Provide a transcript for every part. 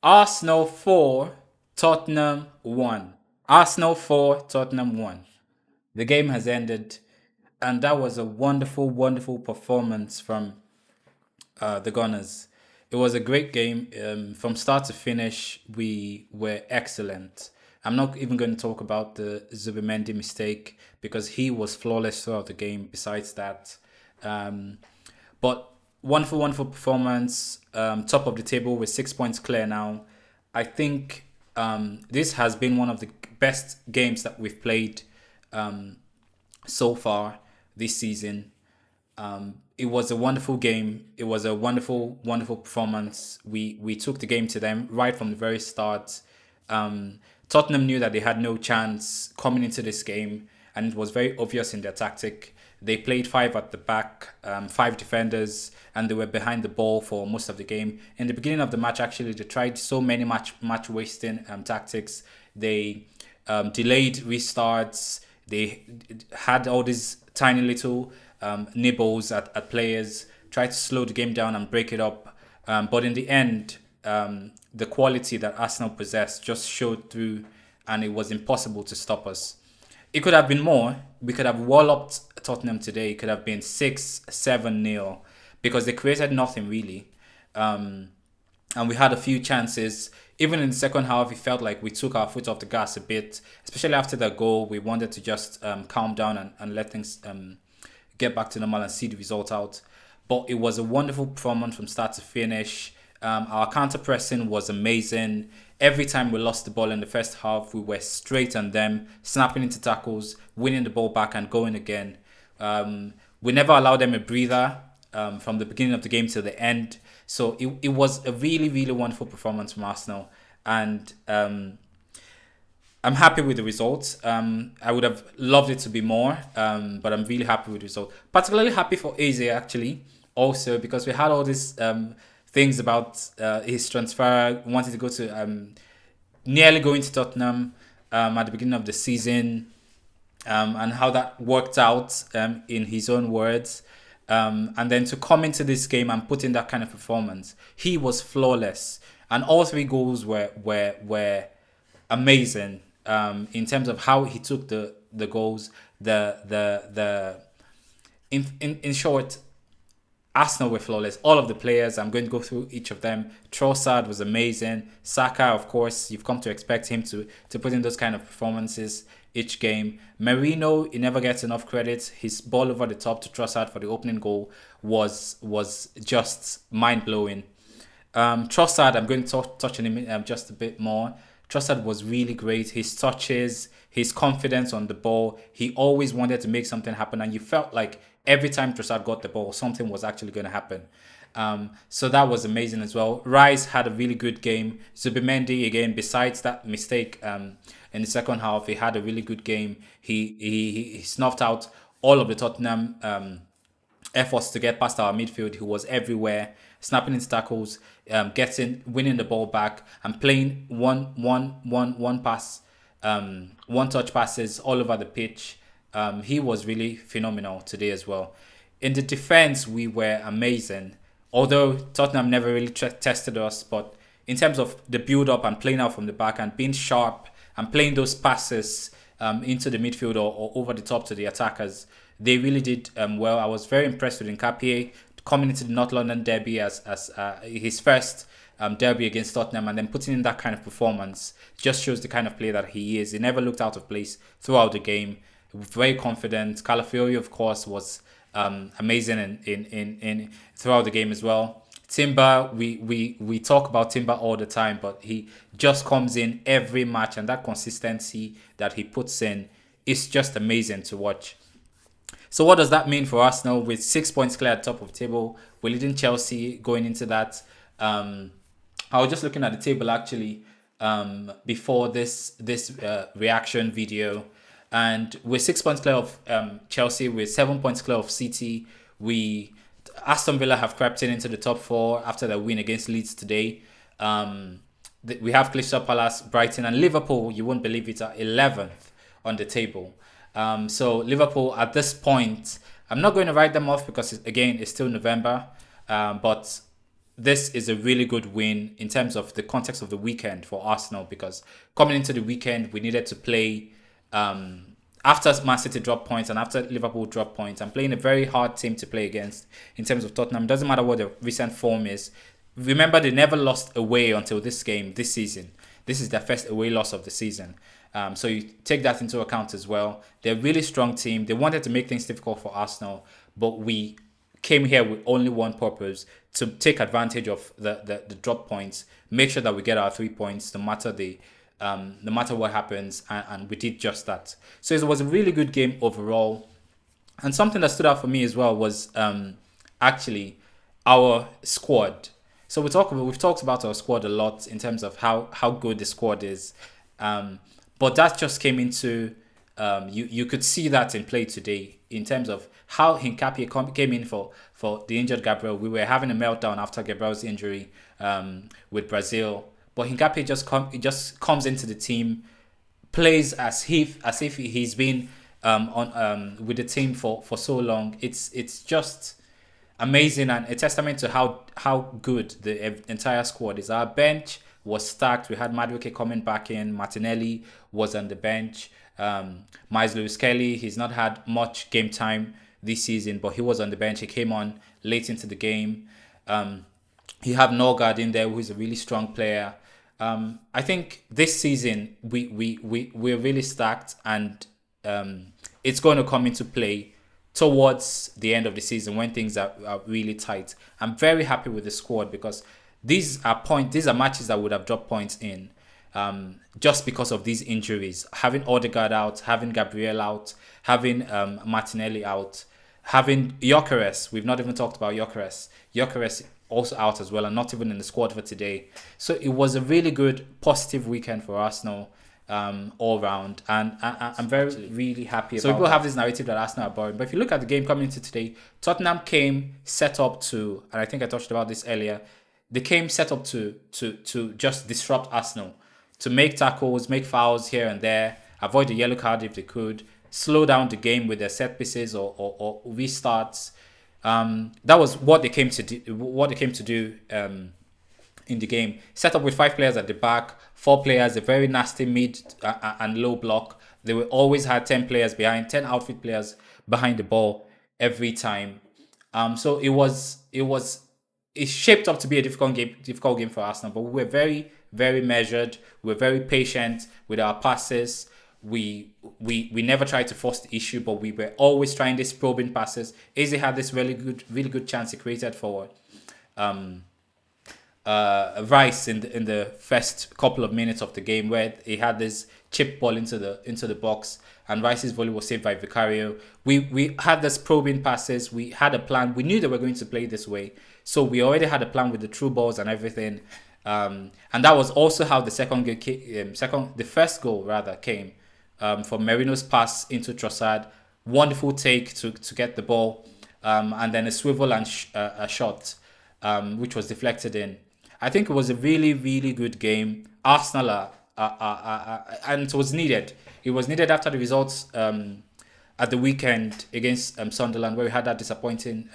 Arsenal 4, Tottenham 1. Arsenal 4, Tottenham 1. The game has ended, and that was a wonderful, wonderful performance from the Gunners. It was a great game. From start to finish, we were excellent. I'm not even going to talk about the Zubimendi mistake because he was flawless throughout the game. Besides that, um, but wonderful, wonderful performance. Top of the table with 6 points clear now. I think this has been one of the best games that we've played so far this season. It was a wonderful game. It was a wonderful, wonderful performance. We took the game to them right from the very start. Um, Tottenham knew that they had no chance coming into this game, and it was very obvious in their tactic. They played five at the back, five defenders, and they were behind the ball for most of the game. In the beginning of the match, actually, they tried so many match wasting tactics. They delayed restarts. They had all these tiny little nibbles at players, tried to slow the game down and break it up. But in the end, the quality that Arsenal possessed just showed through, and it was impossible to stop us. It could have been more. We could have walloped Tottenham today. It could have been 6-7-0 because they created nothing really. And we had a few chances. Even in the second half, it felt like we took our foot off the gas a bit, especially after the goal. We wanted to just calm down and let things get back to normal and see the result out. But it was a wonderful performance from start to finish. Our counter pressing was amazing. Every time we lost the ball in the first half, we were straight on them, snapping into tackles, winning the ball back and going again. We never allowed them a breather from the beginning of the game to the end. So it was a really, really wonderful performance from Arsenal. And I'm happy with the results. I would have loved it to be more, but I'm really happy with the result. Particularly happy for Eze actually, also because we had all these things about his transfer, wanted to go to nearly going to Tottenham at the beginning of the season, and how that worked out in his own words. And then to come into this game and put in that kind of performance, he was flawless, and all three goals were amazing in terms of how he took the goals. In short, Arsenal were flawless. All of the players, I'm going to go through each of them. Trossard was amazing. Saka, of course, you've come to expect him to put in those kind of performances each game. Merino, he never gets enough credit. His ball over the top to Trossard for the opening goal was just mind-blowing. Trossard, I'm going to touch on him just a bit more. Trossard was really great. His touches, his confidence on the ball. He always wanted to make something happen, and you felt like every time Trossard got the ball, something was actually going to happen. So that was amazing as well. Rice had a really good game. Zubimendi, again, besides that mistake in the second half, he had a really good game. He snuffed out all of the Tottenham efforts to get past our midfield, who was everywhere, snapping into tackles, winning the ball back, and playing one pass, one touch passes all over the pitch. He was really phenomenal today as well. In the defense, we were amazing. Although Tottenham never really tested us, but in terms of the build-up and playing out from the back and being sharp and playing those passes into the midfield or over the top to the attackers, they really did well. I was very impressed with Nkapie coming into the North London derby as his first derby against Tottenham, and then putting in that kind of performance just shows the kind of player that he is. He never looked out of place throughout the game. Very confident. Calafiori, of course, was amazing in throughout the game as well. Timber, we talk about Timber all the time, but he just comes in every match, and that consistency that he puts in is just amazing to watch. So what does that mean for Arsenal? With 6 points clear at the top of the table, we're leading Chelsea going into that. I was just looking at the table actually before this reaction video, and we're 6 points clear of Chelsea. We're 7 points clear of City. Aston Villa have crept into the top four after their win against Leeds today. We have Crystal Palace, Brighton, and Liverpool. You won't believe it, at 11th on the table. So Liverpool at this point, I'm not going to write them off because again it's still November, but this is a really good win in terms of the context of the weekend for Arsenal, because coming into the weekend, we needed to play after Man City dropped points and after Liverpool dropped points, and playing a very hard team to play against in terms of Tottenham. Doesn't matter what the recent form is. Remember, they never lost away until this game this season. This is their first away loss of the season. So you take that into account as well. They're a really strong team. They wanted to make things difficult for Arsenal, but we came here with only one purpose: to take advantage of the drop points, make sure that we get our 3 points no matter what happens, and we did just that. So it was a really good game overall. And something that stood out for me as well was actually our squad. So we've talked about our squad a lot in terms of how good the squad is, but that just came into you could see that in play today in terms of how Hincapié came in for the injured Gabriel. We were having a meltdown after Gabriel's injury with Brazil, but Hincapié just comes into the team, plays as if he's been on with the team for so long. It's just amazing and a testament to how good the entire squad is. Our bench was stacked. We had Madueke coming back in. Martinelli was on the bench. Miles Lewis Kelly, he's not had much game time this season, but he was on the bench. He came on late into the game. You have Norgard in there, who is a really strong player. I think this season we're really stacked, and it's going to come into play towards the end of the season when things are really tight. I'm very happy with the squad because these are matches that would have dropped points in just because of these injuries. Having Odegaard out, having Gabriel out, having Martinelli out, having Gyökeres. We've not even talked about Gyökeres. Gyökeres also out as well and not even in the squad for today. So it was a really good, positive weekend for Arsenal all round, and I'm really happy about. So people have this narrative that Arsenal are boring, but if you look at the game coming into today, Tottenham came set up to, and I think I touched about this earlier, they came set up to just disrupt Arsenal, to make tackles, make fouls here and there, avoid the yellow card if they could, slow down the game with their set pieces or restarts. That was what they came to do. In the game, set up with 5 players at the back, 4 players, a very nasty mid and low block. They were always had 10 players behind, 10 outfield players behind the ball every time. So it shaped up to be a difficult game for Arsenal. But we were very, very measured. We were very patient with our passes. We never tried to force the issue, but we were always trying these probing passes. Eze had this really good chance he created for Rice in the first couple of minutes of the game, where he had this chip ball into the box, and Rice's volley was saved by Vicario. We had this probing passes. We had a plan. We knew they were going to play this way, so we already had a plan with the true balls and everything. And that was also how the the first goal rather came from Merino's pass into Trossard. Wonderful take to get the ball, and then a swivel and a shot, which was deflected in. I think it was a really, really good game. Arsenal and it was needed. It was needed after the results at the weekend against Sunderland, where we had that disappointing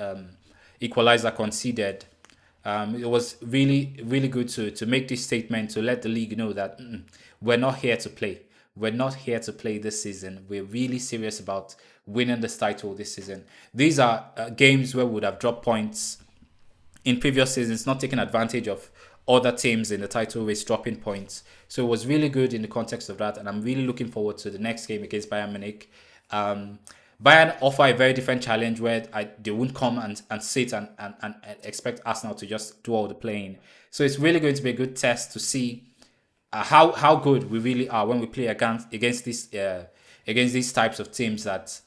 equalizer conceded. It was really, really good to make this statement, to let the league know that we're not here to play. We're not here to play this season. We're really serious about winning this title this season. These are games where we would have dropped points in previous seasons, not taking advantage of other teams in the title race dropping points. So it was really good in the context of that, and I'm really looking forward to the next game against Bayern Munich. Bayern offer a very different challenge where they won't come and sit and expect Arsenal to just do all the playing. So it's really going to be a good test to see how good we really are when we play against these types of teams that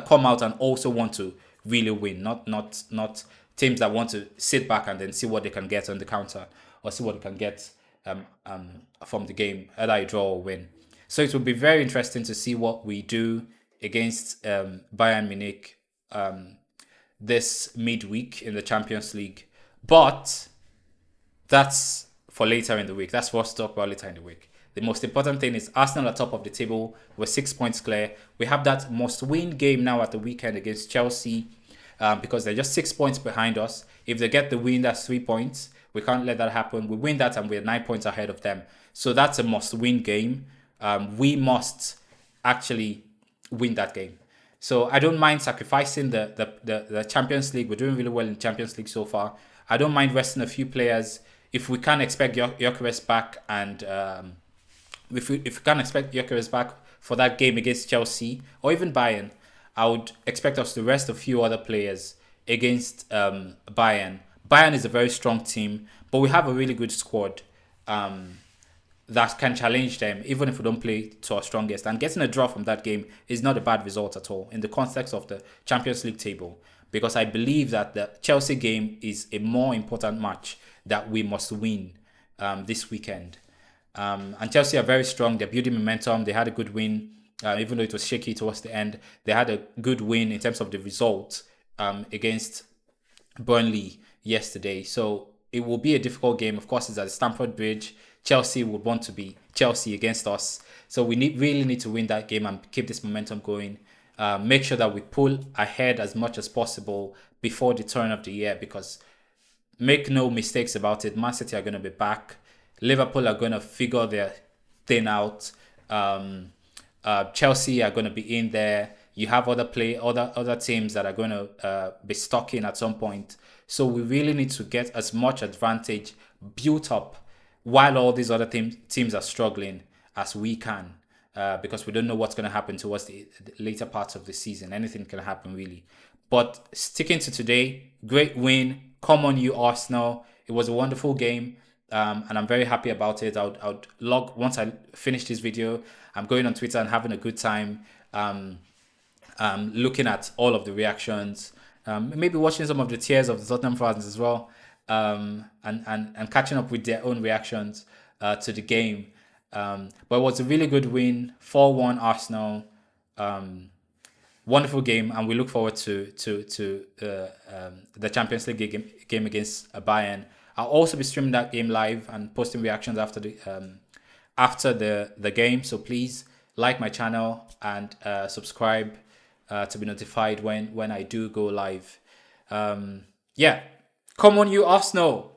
come out and also want to really win, not teams that want to sit back and then see what they can get on the counter or see what they can get from the game, either a draw or win. So it will be very interesting to see what we do against Bayern Munich this midweek in the Champions League. But that's for later in the week. That's for us to talk about later in the week. The most important thing is Arsenal at top of the table. We're 6 points clear. We have that must-win game now at the weekend against Chelsea, because they're just 6 points behind us. If they get the win, that's 3 points. We can't let that happen. We win that and we're 9 points ahead of them. So that's a must-win game. We must actually win that game. So I don't mind sacrificing the Champions League. We're doing really well in Champions League so far. I don't mind resting a few players if we can't expect Gyökeres back, and if we can't expect Gyökeres back for that game against Chelsea or even Bayern. I would expect us to rest a few other players against Bayern. Bayern is a very strong team, but we have a really good squad. That can challenge them, even if we don't play to our strongest. And getting a draw from that game is not a bad result at all in the context of the Champions League table, because I believe that the Chelsea game is a more important match that we must win this weekend. And Chelsea are very strong. They're building momentum. They had a good win, even though it was shaky towards the end. They had a good win in terms of the result against Burnley yesterday. So it will be a difficult game. Of course, it's at Stamford Bridge. Chelsea would want to be Chelsea against us. So we really need to win that game and keep this momentum going. Make sure that we pull ahead as much as possible before the turn of the year, because make no mistakes about it, Man City are going to be back. Liverpool are going to figure their thing out. Chelsea are going to be in there. You have other teams that are going to be stuck in at some point. So we really need to get as much advantage built up while all these other teams are struggling as we can, because we don't know what's going to happen towards the later parts of the season. Anything can happen, really. But sticking to today, great win. Come on, you Arsenal. It was a wonderful game, and I'm very happy about it. I would log, once I finish this video, I'm going on Twitter and having a good time, looking at all of the reactions, maybe watching some of the tears of the Tottenham fans as well, and catching up with their own reactions to the game. But it was a really good win, 4-1 Arsenal. Wonderful game, and we look forward to the Champions League game against Bayern. I'll also be streaming that game live and posting reactions after the game. So please like my channel and subscribe to be notified when I do go live. Yeah, come on, you Arsenal!